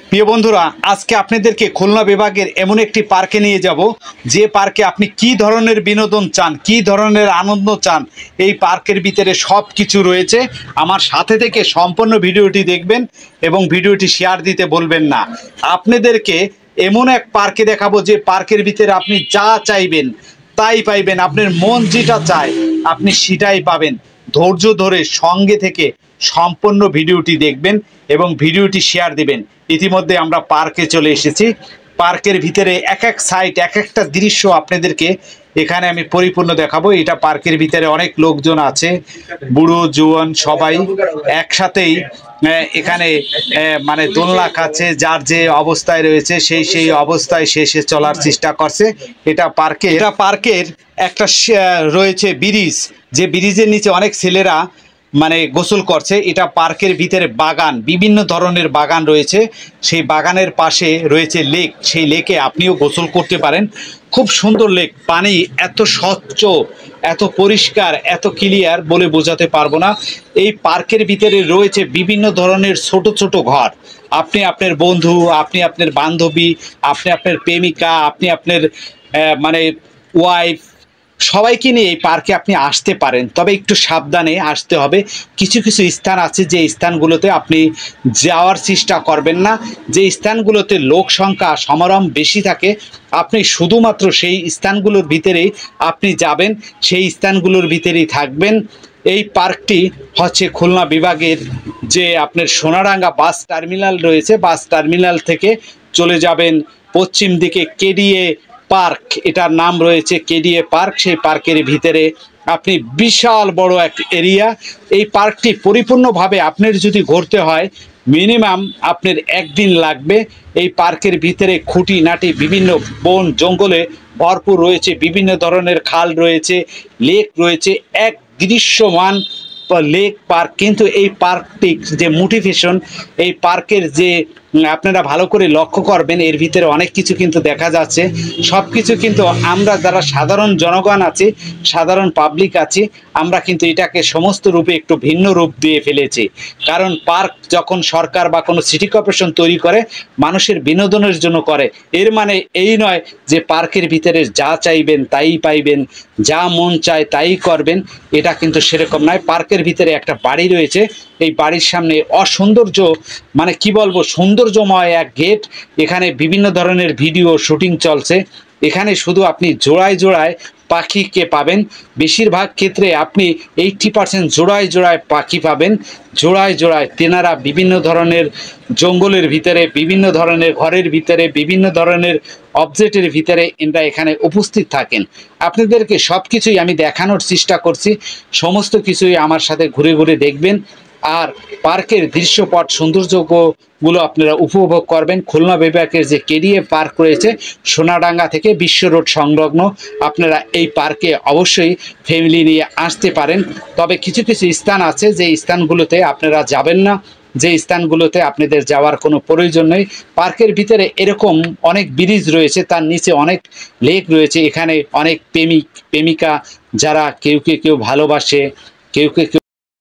প্রিয় বন্ধুরা, আজকে আপনাদেরকে খুলনা বিভাগের এমন একটি পার্কে নিয়ে যাব যে পার্কে আপনি কি ধরনের বিনোদন চান, কি ধরনের আনন্দ চান, এই পার্কের ভিতরে সব কিছু রয়েছে। আমার সাথে থেকে সম্পূর্ণ ভিডিওটি দেখবেন এবং ভিডিওটি শেয়ার দিতে বলবেন না। আপনাদেরকে এমন এক পার্কে দেখাবো যে পার্কের ভিতরে আপনি যা চাইবেন তাই পাইবেন, আপনার মন যেটা চায় আপনি সেটাই পাবেন। ধৈর্য ধরে সঙ্গে থেকে সম্পূর্ণ ভিডিওটি দেখবেন এবং ভিডিওটি শেয়ার দিবেন। ইতিমধ্যে আমরা পার্কে চলে এসেছি। পার্কের ভিতরে এক এক সাইড, এক একটা দৃশ্য আপনাদেরকে এখানে আমি পরিপূর্ণ দেখাবো। এটা পার্কের ভিতরে অনেক লোকজন আছে, বুড়ো জোয়ান সবাই একসাথেই এখানে মানে দোলনা খাচ্ছে। যার যে অবস্থায় রয়েছে সেই অবস্থায় শেষে চলার চেষ্টা করছে। এটা পার্কের একটা রয়েছে ব্রিজ, যে ব্রিজের নিচে অনেক ছেলেরা মানে গোসল করছে। এটা পার্কের ভিতরে বাগান, বিভিন্ন ধরনের বাগান রয়েছে। সেই বাগানের পাশে রয়েছে লেক, সেই লেকে আপনিও গোসল করতে পারেন। খুব সুন্দর লেক, পানি এত স্বচ্ছ, এত পরিষ্কার, এত ক্লিয়ার বলে বোঝাতে পারবো না। এই পার্কের ভিতরে রয়েছে বিভিন্ন ধরনের ছোট ছোট ঘর। আপনি আপনার বন্ধু, আপনি আপনার বান্ধবী, আপনি আপনার প্রেমিকা, আপনি আপনার মানে ওয়াইফ, সবাইকে নিয়ে এই পার্কে আপনি আসতে পারেন। তবে একটু সাবধানে আসতে হবে। কিছু কিছু স্থান আছে যে স্থানগুলোতে আপনি যাওয়ার চেষ্টা করবেন না, যে স্থানগুলোতে লোক সংখ্যা সমারোহ বেশি থাকে। আপনি শুধুমাত্র সেই স্থানগুলোর ভিতরেই আপনি যাবেন, সেই স্থানগুলোর ভিতরেই থাকবেন। এই পার্কটি হচ্ছে খুলনা বিভাগের যে আপনার সোনারাঙ্গা বাস টার্মিনাল রয়েছে, বাস টার্মিনাল থেকে চলে যাবেন পশ্চিম দিকে কেডিএ পার্ক, এটার নাম রয়েছে কেডিএ পার্ক। সেই পার্কের ভিতরে আপনি বিশাল বড় এক এরিয়া। এই পার্কটি পরিপূর্ণভাবে আপনার যদি ঘুরতে হয় মিনিমাম আপনার একদিন লাগবে। এই পার্কের ভিতরে খুঁটিনাটি বিভিন্ন বন জঙ্গলে ভরপুর রয়েছে, বিভিন্ন ধরনের খাল রয়েছে, লেক রয়েছে, এক দৃশ্যমান লেক পার্ক। কিন্তু এই পার্কটি যে মোটিভেশন, এই পার্কের যে আপনারা ভালো করে লক্ষ্য করবেন, এর ভিতরে অনেক কিছু কিন্তু দেখা যাচ্ছে। সব কিছু কিন্তু আমরা যারা সাধারণ জনগণ আছি, সাধারণ পাবলিক আছি, আমরা কিন্তু এটাকে সমস্ত রূপে একটু ভিন্ন রূপ দিয়ে ফেলেছি। কারণ পার্ক যখন সরকার বা কোনো সিটি কর্পোরেশন তৈরি করে, মানুষের বিনোদনের জন্য করে। এর মানে এই নয় যে পার্কের ভিতরে যা চাইবেন তাই পাইবেন, যা মন চায় তাই করবেন, এটা কিন্তু সেরকম নয়। পার্কের ভিতরে একটা বাড়ি রয়েছে, এই বাড়ির সামনে অসৌন্দর্য, মানে কি বলবো, সৌন্দর্যময় এক গেট। এখানে বিভিন্ন ধরনের ভিডিও শুটিং চলছে। এখানে শুধু আপনি জোড়ায় জোড়ায় পাখিকে পাবেন। বেশিরভাগ ক্ষেত্রে আপনি 80% জোড়ায় জোড়ায় পাখি পাবেন। জোড়ায় জোড়ায় তেনারা বিভিন্ন ধরনের জঙ্গলের ভিতরে, বিভিন্ন ধরনের ঘরের ভিতরে, বিভিন্ন ধরনের অবজেক্টের ভিতরে এরা এখানে উপস্থিত থাকেন। আপনাদেরকে সব কিছুই আমি দেখানোর চেষ্টা করছি, সমস্ত কিছুই আমার সাথে ঘুরে ঘুরে দেখবেন। আর পার্কের দৃশ্যপট সৌন্দর্যগুলো আপনারা উপভোগ করবেন। খুলনা বিভাগের যে কেডিএ পার্ক রয়েছে, সোনাডাঙ্গা থেকে বিশ্ব রোড সংলগ্ন, আপনারা এই পার্কে অবশ্যই ফ্যামিলি নিয়ে আসতে পারেন। তবে কিছু কিছু স্থান আছে যে স্থানগুলোতে আপনারা যাবেন না, যে স্থানগুলোতে আপনাদের যাওয়ার কোনো প্রয়োজন নেই। পার্কের ভিতরে এরকম অনেক ব্রিজ রয়েছে, তার নিচে অনেক লেক রয়েছে। এখানে অনেক প্রেমিক প্রেমিকা যারা কেউ ভালোবাসে, কেউ